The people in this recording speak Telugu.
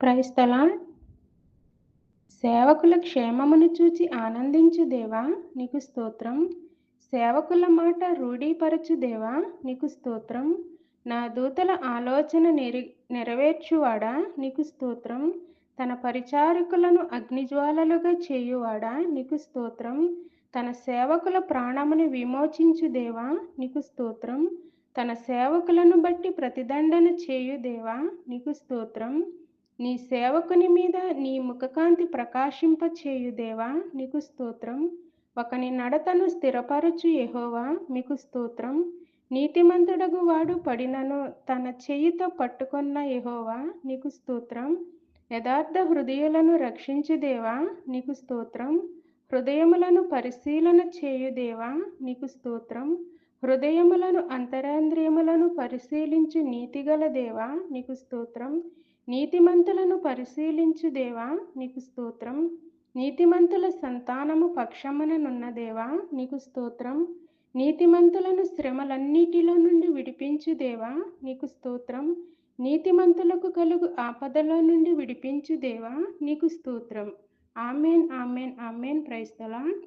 Praise the lord. సేవకుల క్షేమమును చూచి ఆనందించు దేవా నీకు స్తోత్రం. సేవకుల మాట రూఢీపరచు దేవా నీకు స్తోత్రం. నా దూతల ఆలోచన నెరవేర్చువాడా నీకు స్తోత్రం. తన పరిచారకులను అగ్నిజ్వాలలుగా చేయువాడా నీకు స్తోత్రం. తన సేవకుల ప్రాణమును విమోచించు దేవా నీకు స్తోత్రం. తన సేవకులను బట్టి ప్రతిదండన చేయు దేవా నీకు స్తోత్రం. నీ సేవకుని మీద నీ ముఖకాంతి ప్రకాశింపచేయు దేవా నీకు స్తోత్రం. ఒకని నడతను స్థిరపరచు యెహోవా మీకు స్తోత్రం. నీతిమంతుడగు వాడు పడినను తన చెయ్యితో పట్టుకొన్న యెహోవా నీకు స్తోత్రం. యథార్థ హృదయులను రక్షించు దేవా నీకు స్తోత్రం. హృదయములను పరిశీలన చేయు దేవా నీకు స్తోత్రం. హృదయములను అంతరంద్రియములను పరిశీలించు నీతిగల దేవా నీకు స్తోత్రం. నీతిమంతులను పరిశీలించు దేవా నీకు స్తోత్రం. నీతిమంతుల సంతానము పక్షముననున్న దేవా నీకు స్తోత్రం. నీతిమంతులను శ్రమలన్నిటిలో నుండి విడిపించు దేవా నీకు స్తోత్రం. నీతిమంతులకు కలుగు ఆపదలో నుండి విడిపించు దేవా నీకు స్తోత్రం. ఆమెన్ ఆమెన్ ఆమెన్. Praise the lord.